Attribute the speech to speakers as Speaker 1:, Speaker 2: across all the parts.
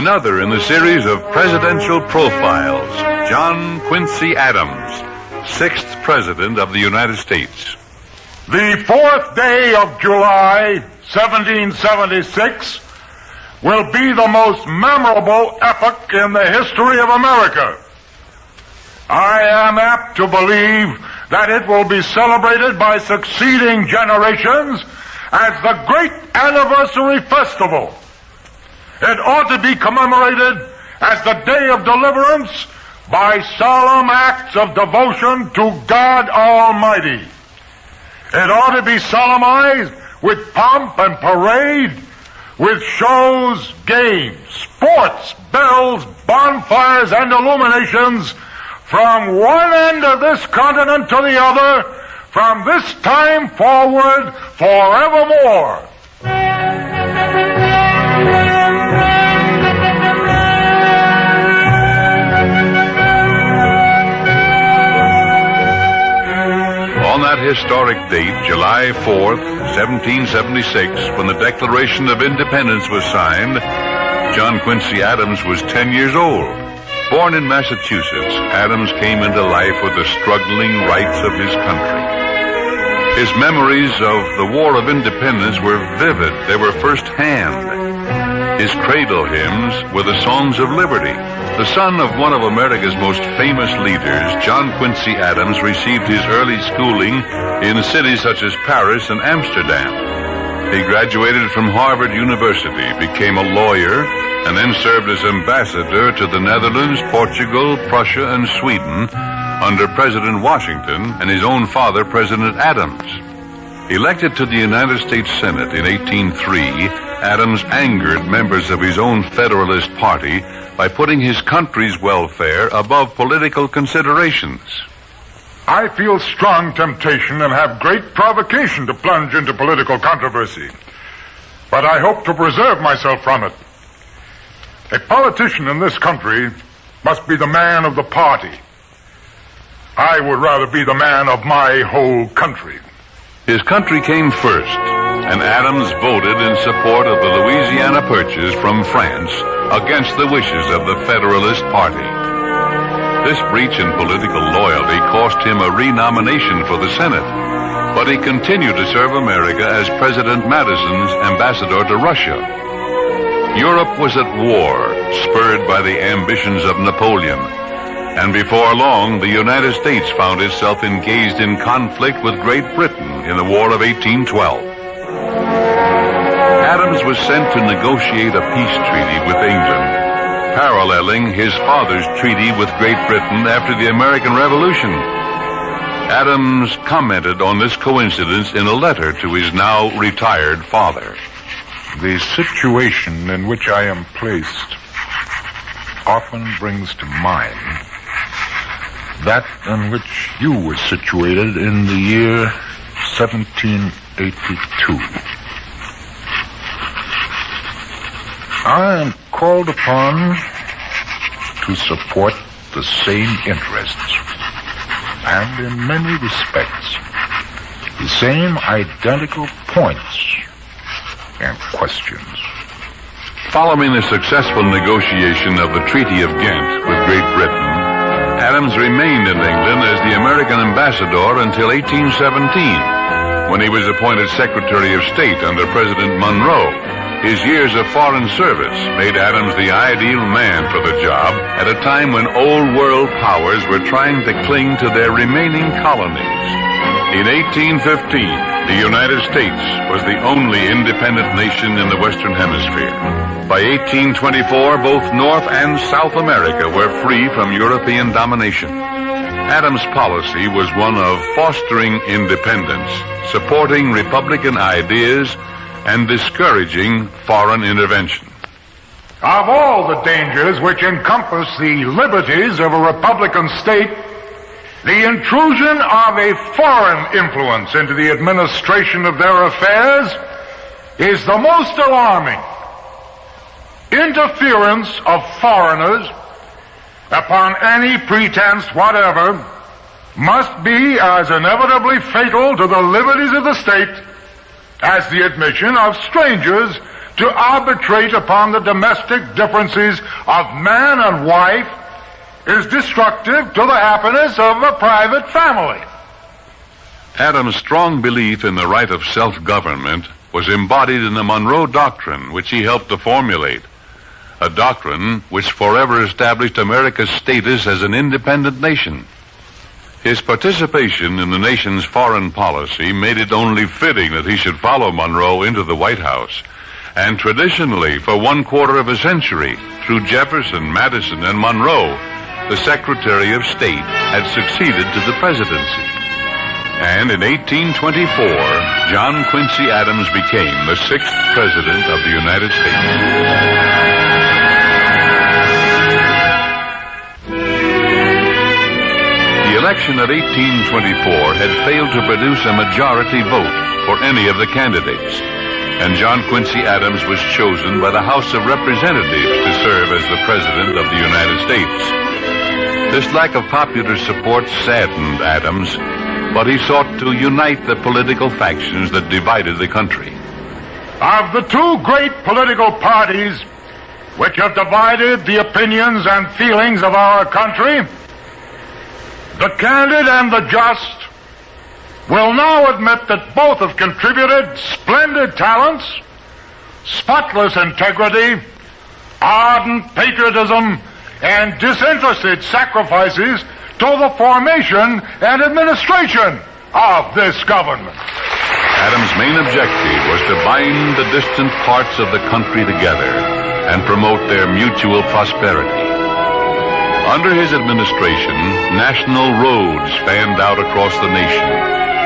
Speaker 1: another in the series of presidential profiles, John Quincy Adams, 6th President of the United States.
Speaker 2: The 4th day of July, 1776, will be the most memorable epoch in the history of America. I am apt to believe that it will be celebrated by succeeding generations as the great anniversary festival. It ought to be commemorated as the Day of Deliverance by solemn acts of devotion to God Almighty. It ought to be solemnized with pomp and parade, with shows, games, sports, bells, bonfires, and illuminations from one end of this continent to the other, from this time forward, forevermore.
Speaker 1: On that historic date, July 4th, 1776, when the Declaration of Independence was signed, John Quincy Adams was 10 years old. Born in Massachusetts, Adams came into life with the struggling rights of his country. His memories of the War of Independence were vivid. They were firsthand. His cradle hymns were the songs of liberty. The son of one of America's most famous leaders, John Quincy Adams received his early schooling in cities such as Paris and Amsterdam. He graduated from Harvard University, became a lawyer, and then served as ambassador to the Netherlands, Portugal, Prussia, and Sweden under President Washington and his own father, President Adams. Elected to the United States Senate in 1803, Adams angered members of his own Federalist Party by putting his country's welfare above political considerations.
Speaker 2: I feel strong temptation and have great provocation to plunge into political controversy, but I hope to preserve myself from it. A politician in this country must be the man of the party. I would rather be the man of my whole country.
Speaker 1: His country came first, and Adams voted in support of the Louisiana Purchase from France against the wishes of the Federalist Party. This breach in political loyalty cost him a renomination for the Senate, but he continued to serve America as President Madison's ambassador to Russia. Europe was at war, spurred by the ambitions of Napoleon, and before long, the United States found itself engaged in conflict with Great Britain in the War of 1812. Adams was sent to negotiate a peace treaty with England, paralleling his father's treaty with Great Britain after the American Revolution. Adams commented on this coincidence in a letter to his now retired father.
Speaker 2: The situation in which I am placed often brings to mind that in which you were situated in the year 1782. I am called upon to support the same interests, and in many respects, the same identical points and questions.
Speaker 1: Following the successful negotiation of the Treaty of Ghent with Great Britain, Adams remained in England as the American ambassador until 1817, when he was appointed Secretary of State under President Monroe. His years of foreign service made Adams the ideal man for the job at a time when old world powers were trying to cling to their remaining colonies. In 1815, the United States was the only independent nation in the Western Hemisphere. By 1824, both North and South America were free from European domination. Adams' policy was one of fostering independence, supporting Republican ideas, and discouraging foreign intervention.
Speaker 2: Of all the dangers which encompass the liberties of a Republican state, the intrusion of a foreign influence into the administration of their affairs is the most alarming. Interference of foreigners, upon any pretense whatever, must be as inevitably fatal to the liberties of the state as the admission of strangers to arbitrate upon the domestic differences of man and wife is destructive to the happiness of a private family.
Speaker 1: Adams' strong belief in the right of self-government was embodied in the Monroe Doctrine, which he helped to formulate, a doctrine which forever established America's status as an independent nation. His participation in the nation's foreign policy made it only fitting that he should follow Monroe into the White House. And traditionally, for 1/4 of a century, through Jefferson, Madison, and Monroe, the Secretary of State had succeeded to the presidency. And in 1824, John Quincy Adams became the 6th President of the United States. The election of 1824 had failed to produce a majority vote for any of the candidates, and John Quincy Adams was chosen by the House of Representatives to serve as the President of the United States. This lack of popular support saddened Adams, but he sought to unite the political factions that divided the country.
Speaker 2: Of the two great political parties which have divided the opinions and feelings of our country, the candid and the just will now admit that both have contributed splendid talents, spotless integrity, ardent patriotism, and disinterested sacrifices to the formation and administration of this government.
Speaker 1: Adams' main objective was to bind the distant parts of the country together and promote their mutual prosperity. Under his administration, national roads fanned out across the nation,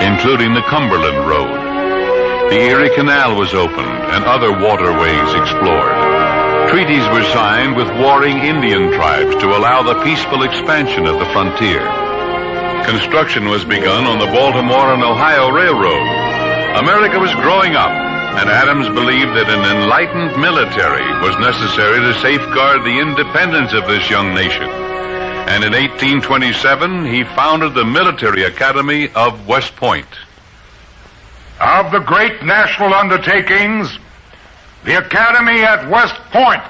Speaker 1: including the Cumberland Road. The Erie Canal was opened and other waterways explored. Treaties were signed with warring Indian tribes to allow the peaceful expansion of the frontier. Construction was begun on the Baltimore and Ohio Railroad. America was growing up, and Adams believed that an enlightened military was necessary to safeguard the independence of this young nation. And in 1827, he founded the Military Academy of West Point.
Speaker 2: Of the great national undertakings, the Academy at West Point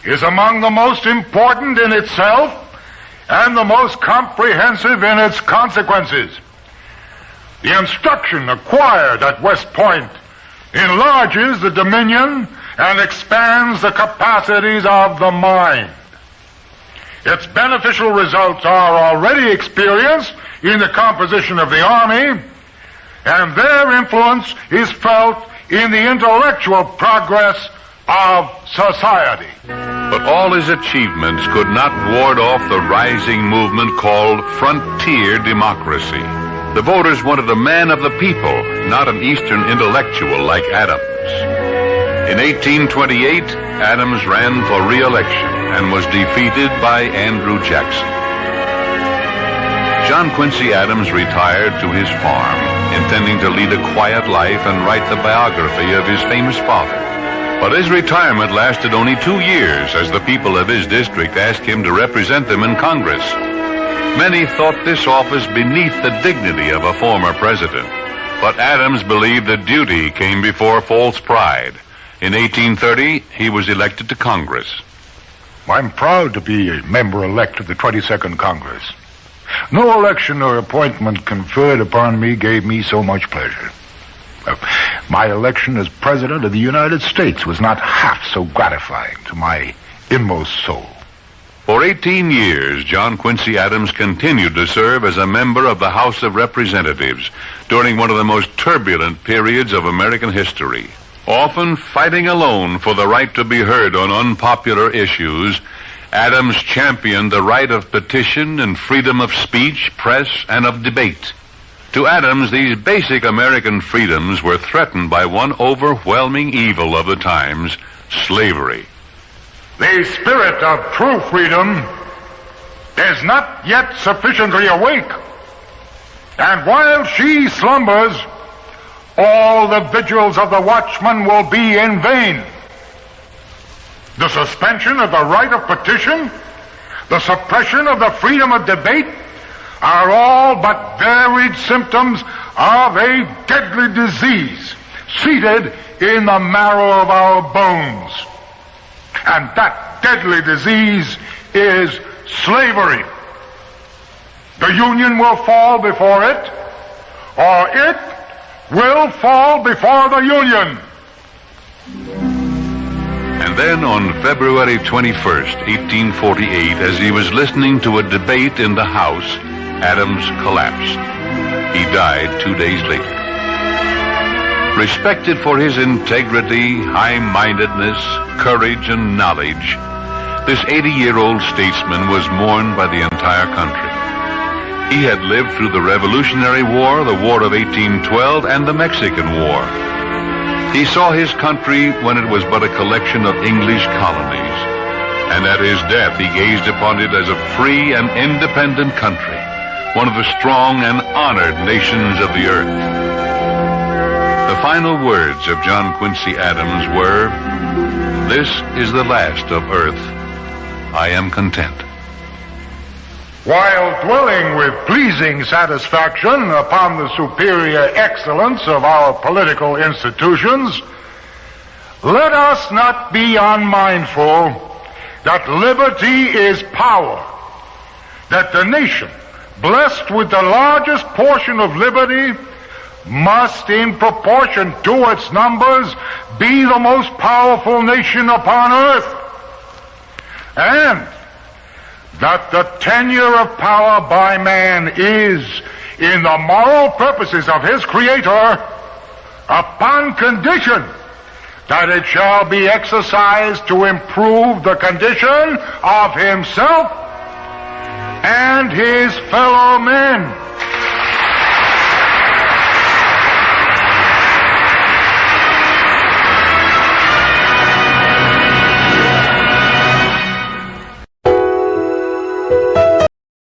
Speaker 2: is among the most important in itself and the most comprehensive in its consequences. The instruction acquired at West Point enlarges the dominion and expands the capacities of the mind. Its beneficial results are already experienced in the composition of the Army, and their influence is felt in the intellectual progress of society.
Speaker 1: But all his achievements could not ward off the rising movement called frontier democracy. The voters wanted a man of the people, not an Eastern intellectual like Adams. In 1828, Adams ran for re-election and was defeated by Andrew Jackson. John Quincy Adams retired to his farm, intending to lead a quiet life and write the biography of his famous father. But his retirement lasted only 2 years, as the people of his district asked him to represent them in Congress. Many thought this office beneath the dignity of a former president, but Adams believed that duty came before false pride. In 1830, he was elected to Congress.
Speaker 2: I'm proud to be a member-elect of the 22nd Congress. No election or appointment conferred upon me gave me so much pleasure. My election as President of the United States was not half so gratifying to my inmost soul.
Speaker 1: For 18 years, John Quincy Adams continued to serve as a member of the House of Representatives during one of the most turbulent periods of American history. Often fighting alone for the right to be heard on unpopular issues, Adams championed the right of petition and freedom of speech, press, and of debate. To Adams, these basic American freedoms were threatened by one overwhelming evil of the times, slavery.
Speaker 2: The spirit of true freedom is not yet sufficiently awake, and while she slumbers, all the vigils of the watchman will be in vain. The suspension of the right of petition, the suppression of the freedom of debate, are all but varied symptoms of a deadly disease, seated in the marrow of our bones. And that deadly disease is slavery. The Union will fall before it, or it will fall before the Union.
Speaker 1: And then on February 21st, 1848, as he was listening to a debate in the House, Adams collapsed. He died 2 days later. Respected for his integrity, high-mindedness, courage, and knowledge, this 80-year-old statesman was mourned by the entire country. He had lived through the Revolutionary War, the War of 1812, and the Mexican War. He saw his country when it was but a collection of English colonies, and at his death he gazed upon it as a free and independent country, one of the strong and honored nations of the earth. The final words of John Quincy Adams were, "This is the last of earth. I am content."
Speaker 2: While dwelling with pleasing satisfaction upon the superior excellence of our political institutions, let us not be unmindful that liberty is power, that the nation, blessed with the largest portion of liberty, must, in proportion to its numbers, be the most powerful nation upon earth, and that the tenure of power by man is, in the moral purposes of his Creator, upon condition that it shall be exercised to improve the condition of himself and his fellow men.